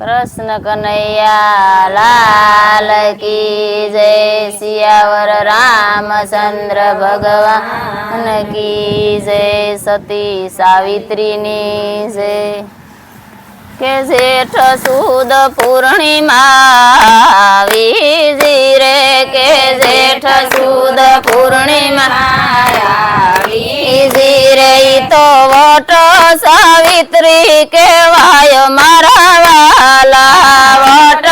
कृष्ण कन्हैया लाल की जय। सियावर रामचंद्र भगवान की जय। सती सावित्री नी जय। के जेठ सुद पूर्णिमा वीजी रे के जेठ सुद पूर्णिमा वीजी रे तो वट सावित्री केवाय मारा वाला वट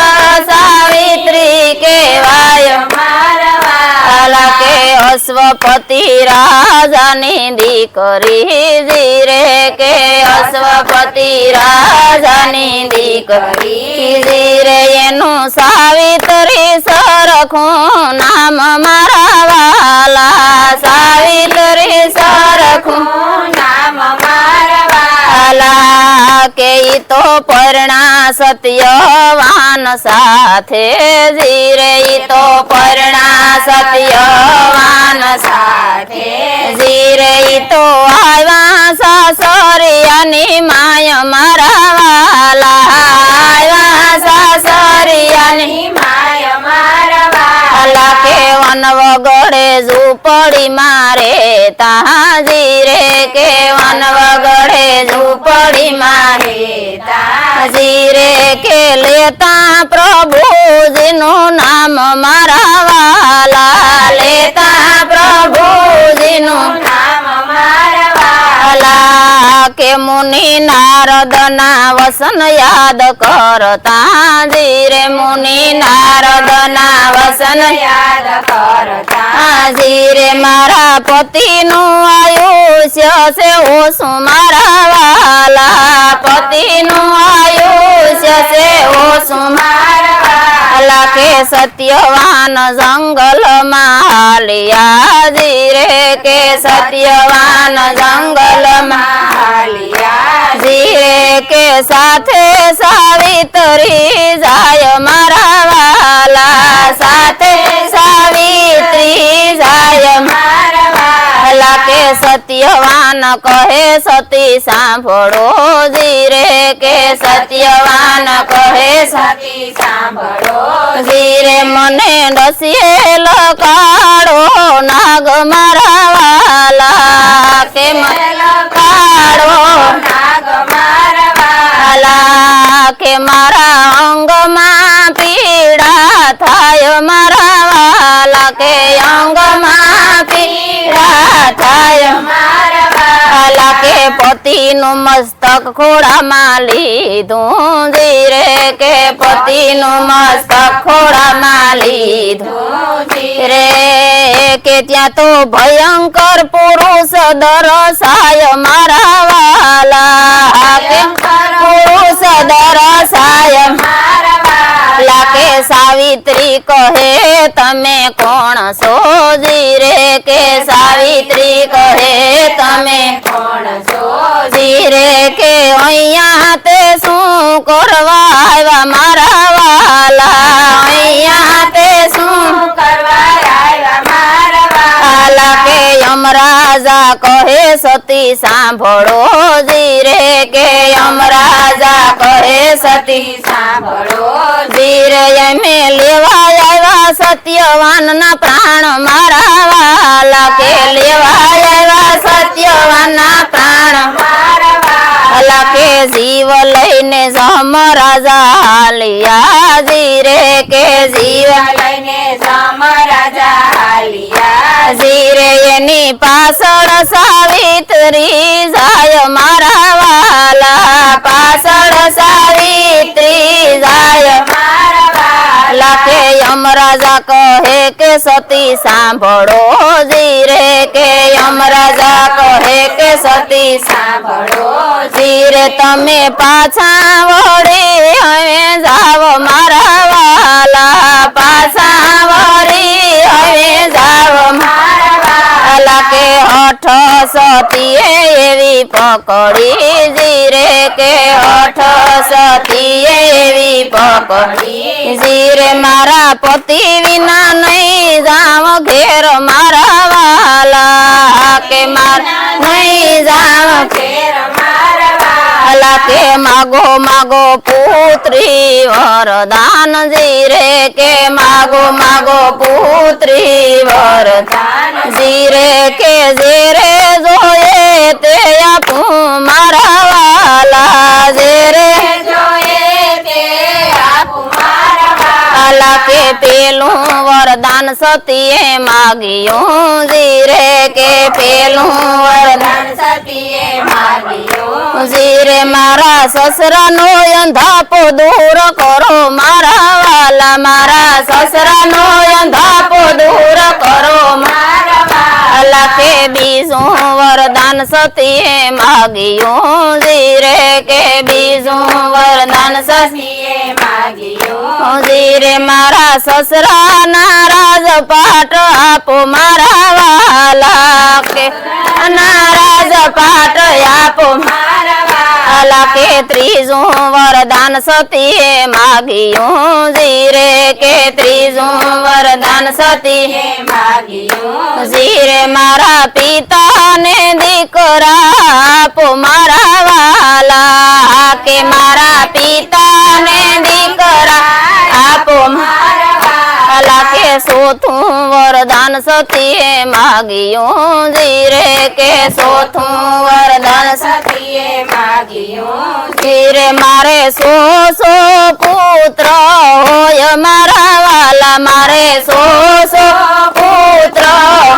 सावित्री केवाय मारा वाला के अश्वपति राजानी दीकरी जी रे के अश्वपति राजानी दीकरी जी रे एनु सावित्री सरखू नाम मारा वाला सावित्री सरखू नाम मारा वाला के तो परણા सत्यवान साथे जी रे तो परણા सत्यवान साथे जी रे तो आवा सासरियानी माय मारा वाला आवा सासरियानी माय मारा वाला के वन वगड़े झूपड़ी मारे ताजी रे के वन वगड़े झूपड़ी मारे ताजी रे के लेता प्रभु जिनु नाम मारा वाला लेता प्रभु जिनु नाम मारा वाला के मुनि नारद ना वसन याद करता जी रे मुनि नारद ना वसन याद करता जी रे मारा पति नु आयुष्य से ओसु मारा वाला पति नु आयुष्य से ओसु मारा वाला के सत्यवान जंगल मालिया जी रे के सत्यवान जंगल मालिया जी रे के साथे सावित्री जाय मारा वाला साथे सावित्री जाय मारा वाला के सत्यवान कहे सती सांभळो जी रे के सत्यवान कहे सती सांभळो जी रे मने डसिएल काढो नाग मारा वाला के मला काढो नाग मारा वाला के मारा अंग मा पीड़ा थाय मारा वाला के अंग मा पीड़ा थाय मारा वाला के पति नु मस्तक खोड़ा माली धूंजी रे के पति नु मस्तक खोड़ा माली धूंजी रे के त्या तो भयंकर पुरुष दरसाय मारा वाला के पुरुष दरसाय मारा वाला के सावित्री कहे तमे कोण सो जी रे के सावित्री कहे तमे कोण सो जी रे के अइया ते शू करवा आव्या मारा वाला अइया ते शू करवा आव्या मारा वाला के यमराजा कहे सती सांभळो जी रे के यमराजा कहे सती सांभळो जी रे एमे लेवा आव्या सत्यवान ना प्राण मारा वाला के लेवा आव्या सत्यवान ना प्राण मारा वाला के जीव लईने समराजा हालिया जी रे के जीव लईने समराजा हालिया जी रे एनी पासळ सावित्री जाय मारा वाला पासळ सावित्री जाय मारा वाला के यमराजा कहे के सती सांभळो जी रे के यमराजा कहे के सती सांभळो जी रे तमे पाछा वળી હવે જાવ મારા વાલા પાછા વળી હવે જાવ મારા વાલા કે હઠ સતીએ એવી પકડી जी रे के हठ सतीए एवी पकड़ी जी रे मारा पति विना नहीं जाव घेर मारा वाला के मार नहीं जाव घेर मारा वाला અલા કે માગો માગો પુત્રી વરદાન જીરે કે માગો માગો પુત્રી વરદાન જીરે કે જીરે જોયે તે આપું મારા વાલા જીરે અલા કે પેલું વરદાન સતીએ માગ્યું જીરે કે પેલું વરદાન સતીએ માગ્યું જીરે મારા સસરાનો અંધાપો દૂર કરો મારા વાલા મારા સસરાનો અંધાપો દૂર કરો મારા વાલા કે બીજું વરદાન સતીએ માગ્યું જીરે કે બીજું વરદાન સતીએ માગ્યું જીરે મારા સસરાના રાજપાટ આપો મારા વાલા કે રાજપાટ આપો મારા વાલા કે ત્રીજું વરદાન સતીએ માગ્યું જીરે કે ત્રીજું વરદાન સતીએ માગ્યું જીરે મારા પિતાને દીકરા આપો મારા વાલા કે મારા પિતાને દીકરા આપો મારા કે સોથું વરદાન સતીએ માગ્યું જીરે કે સોથું વરદાન સતીએ માગ્યું જીરે મારે સો પુત્ર હોય મારા વાલા મારે સો પુત્ર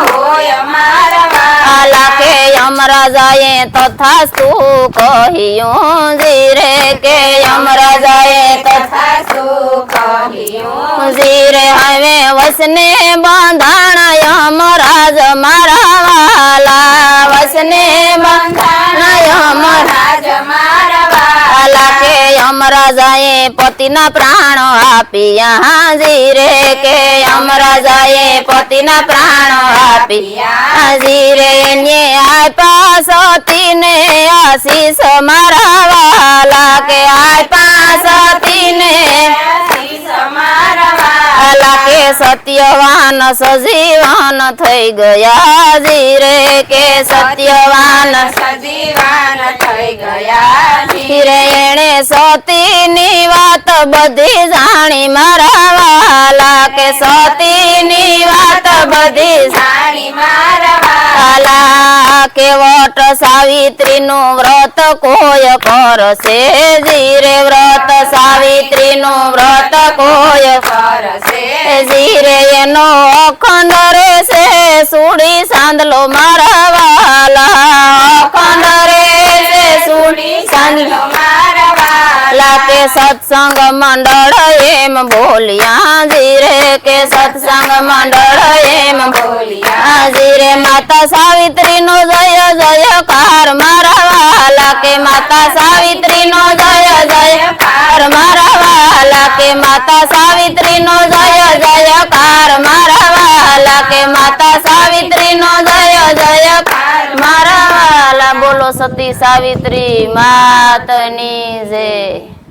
હોય મારા વાલા કે યમરાજાએ તથાસ્તુ કહ્યું જીરે કે યમરાજાએ તથાસ્તુ કહ્યું જીરે હવે વસને બંધાણ યમરાજ મારા વાલા વસને બંધાણ યમરાજ મારા વાલા કે યમરાજાએ પતિના પ્રાણ આપ્યા જીરે કે યમરાજાએ પતિના પ્રાણ આપ્યા જીરે ને આપ્યા સતીને આશીષ મારા વાલા કે આપ્યા સતીને અલા કે સત્યવાન સજીવાન થઈ ગયા જીરે કે સત્યવાન સજીવાન થઈ ગયા જીરે એણે સતીની વાત બધી જાણી મારા વાલા કે સતીની વાત બધી જાણી મારા વાલા કે વટ સાવિત્રીનું વ્રત કોઈ કરશે જીરે વ્રત સાવિત્રીનું વ્રત કોઈ કરશે જીરે એનો અખંડ રહેશે સુડી સાંદલો મારા વાલા અખંડ રહેશે સુડી સાંદલો મારા વાલા કે સત્સંગ મંડળ એમ બોલ્યા જીરે કે સત્સંગ મંડળ એમ બોલ્યા જીરે માતા સાવિત્રીનો જય જયકાર મારા વાલા કે માતા સાવિત્રીનો જય જયકાર મારા વાલા કે માતા સાવિત્રીનો જય જયકાર મારા વાલા કે માતા સાવિત્રીનો જય જયકાર મારા વાલા બોલો સતી સાવિત્રી માતની જય